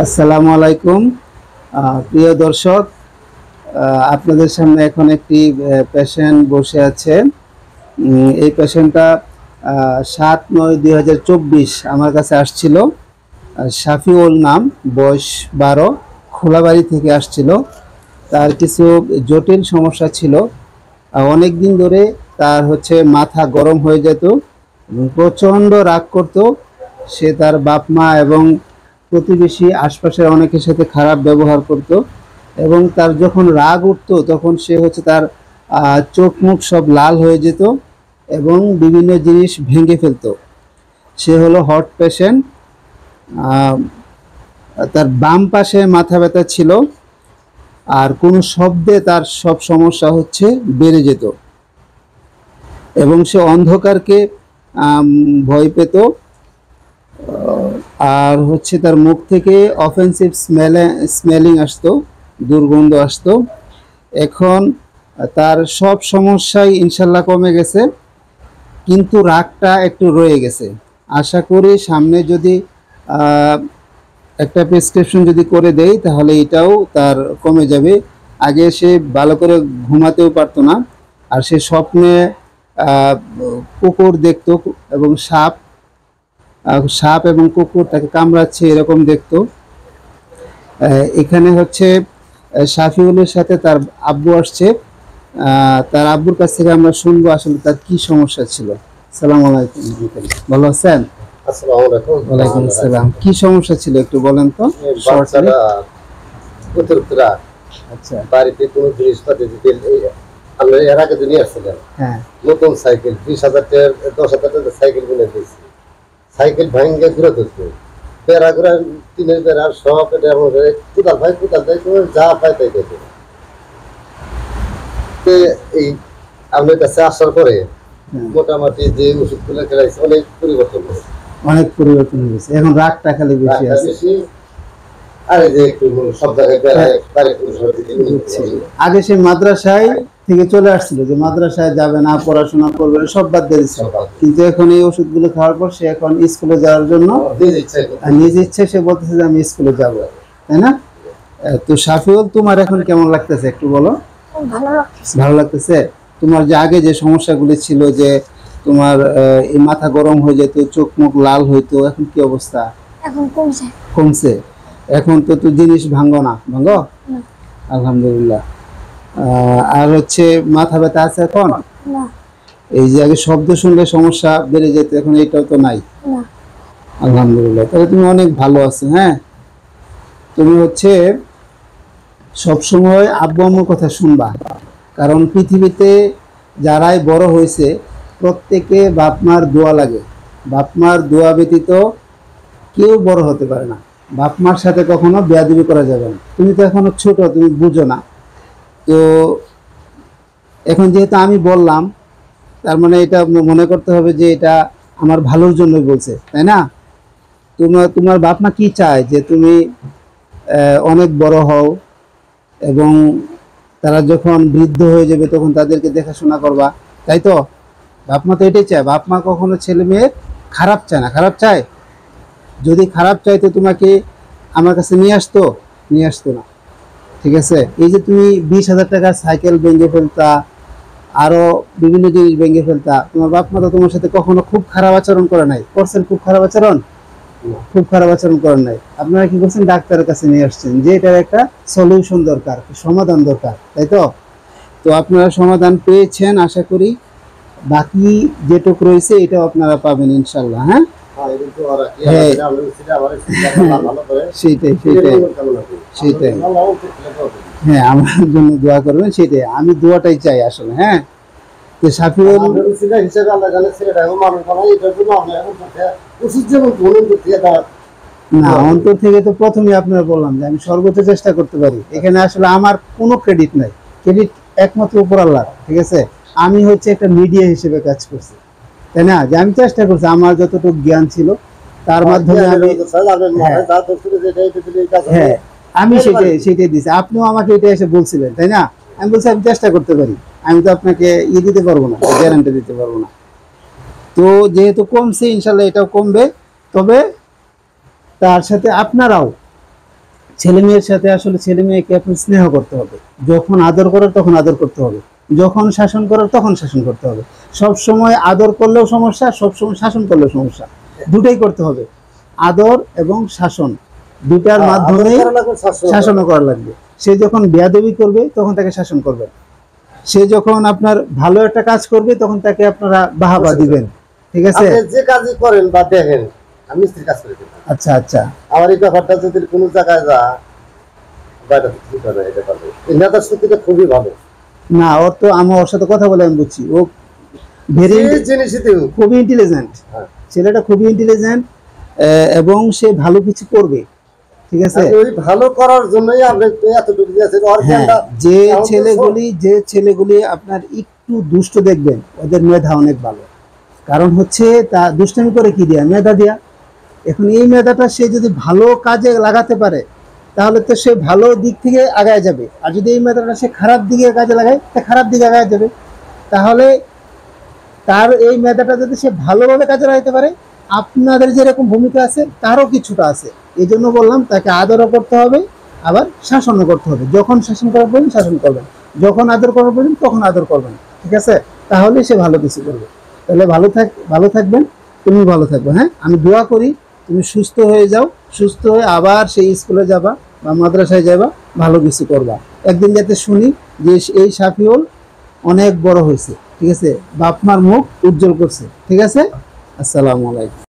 আসসালামু আলাইকুম প্রিয় দর্শক, আপনাদের সামনে এখন একটি পেশেন্ট বসে আছে। এই পেশেন্টটা 7/9/2024 আমার কাছে আসছিল। শাফিউল নাম, বয়স 12, খোলাবাড়ি থেকে আসছিল। তার কিছু জটিল সমস্যা ছিল। অনেক দিন ধরে তার মাথা গরম হয়ে যেত এবং প্রচণ্ড রাগ করত। সে তার বাপ মা এবং প্রতিবেশী আশপাশের অনেকের সাথে খারাপ ব্যবহার করত এবং তার যখন রাগ উঠতো তখন সে তার চোখ মুখ সব লাল হয়ে যেত এবং বিভিন্ন জিনিস ভেঙে ফেলতো। সে হলো হর্ট পেশেন্ট। তার বাম পাশে মাথা ব্যথা ছিল, আর কোনো শব্দে তার সব সমস্যা বেড়ে যেত এবং সে অন্ধকারকে ভয় পেত। আর তার মুখ থেকে অফেন্সিভ স্মেলিং আসতো, দুর্গন্ধ আসতো। এখন তার সব সমস্যাই ইনশাল্লাহ কমে গেছে, কিন্তু রাগটা একটু রয়ে গেছে। আশা করি সামনে যদি একটা প্রেসক্রিপশন যদি করে দেই তাহলে এটাও তার কমে যাবে। আগে সে ভালো করে ঘুমাতেও পারতো না, আর সে স্বপ্নে কুকুর দেখতো এবং সাপ এবং কুকুর তাকে কামড়াচ্ছে এরকম দেখতো। এখানে শাফিউলের সাথে তার আব্বু আসছে। তার আব্বুর কাছ থেকে আমরা শুনবো আসলে তার কি সমস্যা ছিল। আসসালামু আলাইকুম, ভালো আছেন? আসসালামু আলাইকুম। ওয়ালাইকুম আসসালাম। কি সমস্যা ছিল একটু বলেন তো। আচ্ছা, বাড়িতে কোনো জিনিসপাতি দিতে আমরা এর আগে দুনিয়া আসছিলাম। হ্যাঁ, নতুন সাইকেল 20,000 টাকা 10,000 টাকা সাইকেল কিনে দিয়েছি। সাইকেল ভাঙে ঘুরে ধরতো, বেড়া ঘুরা, টিনের বেড়া সব এটা কোদাল ভাই যা পাই তাই দেখে। এই আপনার কাছে আসার পরে মোটামুটি যে ওষুধগুলো খেলাইছে অনেক পরিবর্তন হয়েছে। অনেক পরিবর্তন হয়েছে। এখন রাগটা খালি বেশি আছে। আগে সে মাদ্রাসায় থেকে চলে আসছিল যে মাদ্রাসায় যাবে না, পড়াশোনা করবে না, সব বাদ দিয়ে দিচ্ছে। কিন্তু এখন এই ওষুধগুলো খাওয়ার পর সে এখন স্কুলে যাওয়ার জন্য নিজ ইচ্ছে সে বলতেছে যে আমি স্কুলে যাব, তাই না? তো শাফিউল, তোমার এখন কেমন লাগতেছে একটু বলো। ভালো লাগতেছে। তোমার যে আগে যে সমস্যাগুলি ছিল, যে তোমার এই মাথা গরম হয়ে যেত, চোখ মুখ লাল হইতো, এখন কি অবস্থা? এখন কমছে। কমছে। এখন তো জিনিস ভাঙো না? ভাঙো, আলহামদুলিল্লাহ। আর মাথা ব্যথা আছে এখন? না। এই যে আগে শব্দ শুনলে সমস্যা বেড়ে যেত, এখন এইটাও তো নাই? না। আলহামদুলিল্লাহ, তাহলে তুমি অনেক ভালো আছো। হ্যাঁ, তুমি সবসময় আব্বু আম্মুর কথা শুনবা, কারণ পৃথিবীতে যারাই বড় হয়েছে প্রত্যেকে বাপ মার দোয়া লাগে। বাপ মার দোয়া ব্যতীত কেউ বড় হতে পারে না। বাপ মার সাথে কখনো বেয়াদবি করা যাবে না। তুমি তো এখনো ছোট, তুমি বুঝো না। তো এখন যেহেতু আমি বললাম, তার মানে এটা মনে করতে হবে যে এটা আমার ভালোর জন্যই বলছে, তাই না? তোমার বাপ মা কি চায় যে তুমি অনেক বড় হও এবং তারা যখন বৃদ্ধ হয়ে যাবে তখন তাদেরকে দেখাশোনা করবা, তাই তো? বাপ মা তো এটাই চায়। বাপ মা কখনো ছেলে মেয়ের খারাপ চায় না। খারাপ চায়? যদি খারাপ চাই তো তোমাকে আমার কাছে নিয়ে আসতো না, ঠিক আছে? এই যে তুমি 20,000 টাকার সাইকেল ভেঙে ফেলতা, আরো বিভিন্ন জিনিস ভেঙে ফেলতা, তোমার বাপ মা তো তোমার সাথে কখনো খুব খারাপ আচরণ করে নাই? করছেন খুব খারাপ আচরণ? খুব খারাপ আচরণ করেন নাই। আপনারা কি করছেন? ডাক্তারের কাছে নিয়ে আসছেন যে এটার একটা সলিউশন দরকার, সমাধান দরকার, তাই তো? তো আপনারা সমাধান পেয়েছেন আশা করি। বাকি যেটুকু রয়েছে এটাও আপনারা পাবেন ইনশাল্লাহ। হ্যাঁ, সেইটাই। হ্যাঁ, আমার জন্য দোয়া করবেন, সেটাই আমি দোয়াটাই চাই আসলে। হ্যাঁ, তো শাফিউল, না, অন্তর থেকে তো প্রথমে আপনারা বললাম যে আমি সর্বোচ্চ চেষ্টা করতে পারি। এখানে আসলে আমার কোনো ক্রেডিট নাই, ক্রেডিট একমাত্র উপর আল্লাহ, ঠিক আছে? আমি একটা মিডিয়া হিসেবে কাজ করছি, তাই না? যে আমি চেষ্টা করছি আমার যতটুকু জ্ঞান ছিল তার মাধ্যমে হ্যাঁ আমি সেটাই দিচ্ছি। আপনিও আমাকে এটা এসে বলছিলেন, তাই না? আমি বলছি আমি চেষ্টা করতে পারি, আমি তো আপনাকে দিতে পারবো না, গ্যারান্টি দিতে পারবো না। তো যেহেতু কমছে, ইনশাল্লাহ এটাও কমবে। তবে তার সাথে আপনারাও ছেলে মেয়ের সাথে আসলে ছেলে মেয়েকে আপনি স্নেহ করতে হবে, যখন আদর করার তখন আদর করতে হবে, যখন শাসন করার তখন শাসন করতে হবে। সব সময় আদর করলেও সমস্যা, সব সময় শাসন করলেও সমস্যা, দুটাই করতে হবে। আদর এবং শাসন দুটার মাধ্যমে শাসনও করা লাগবে। সে যখন বেয়াদবি করবে তখন তাকে শাসন করবেন, সে যখন আপনার ভালো একটা কাজ করবে তখন তাকে আপনারা বাহাবা দিবেন, ঠিক আছে? আপনি যে কাজই করেন বা দেখেন, আমি স্ত্রীর কাজ করে দিই। আচ্ছা আচ্ছা, আমার এই ব্যাপারটা যদি কোনো জায়গায় যা বাইরে ঠিক হবে, এটা পারবে। এই নেতার শক্তিটা খুবই ভালো। না ওর তো আমি ওর সাথে কথা বলে আমি বুঝছি, ও ভেরি এই জিনিসই তো খুবই ইন্টেলিজেন্ট, হ্যাঁ। ছেলেটা খুবই ইন্টেলিজেন্ট এবং সে ভালো কিছু করবে, ঠিক আছে? আর ওই ভালো করার জন্যই আপনি এতটুকু দিয়েছেন। ওর হ্যাঁ, জ্ঞানটা যে ছেলেগুলি আপনার একটু দুষ্ট দেখবেন ওদের মেধা অনেক ভালো, কারণ হচ্ছে তা দুষ্টামি করে কি দিয়া, মেধা দিয়া। এখন এই মেধাটা সে যদি ভালো কাজে লাগাতে পারে তাহলে তো সে ভালো দিক থেকে আগায় যাবে, আর যদি এই মেধাটা সে খারাপ দিকে কাজে লাগায় তা খারাপ দিকে আগায় যাবে। তাহলে তার এই মেধাটা যদি সে ভালোভাবে কাজে লাগাতে পারে, আপনাদের যেরকম ভূমিকা আছে তারও কিছুটা আছে। এই জন্য বললাম তাকে আদরও করতে হবে, আবার শাসনও করতে হবে। যখন শাসন করার প্রয়োজন শাসন করবেন, যখন আদর করার প্রয়োজন তখন আদর করবেন, ঠিক আছে? তাহলে সে ভালো কিছু করবে। তাহলে ভালো থাকবেন, তুমি ভালো থাকবে। হ্যাঁ, আমি দোয়া করি তুমি সুস্থ হয়ে যাও, সুস্থ হয়ে আবার সেই স্কুলে যাবা বা মাদ্রাসায় যাবা, ভালো কিছু করবা। একদিন যাতে শুনি যে এই শাফিউল অনেক বড় হয়েছে, ঠিক আছে, বাপ মার মুখ উজ্জ্বল করছে, ঠিক আছে? আসসালামু আলাইকুম।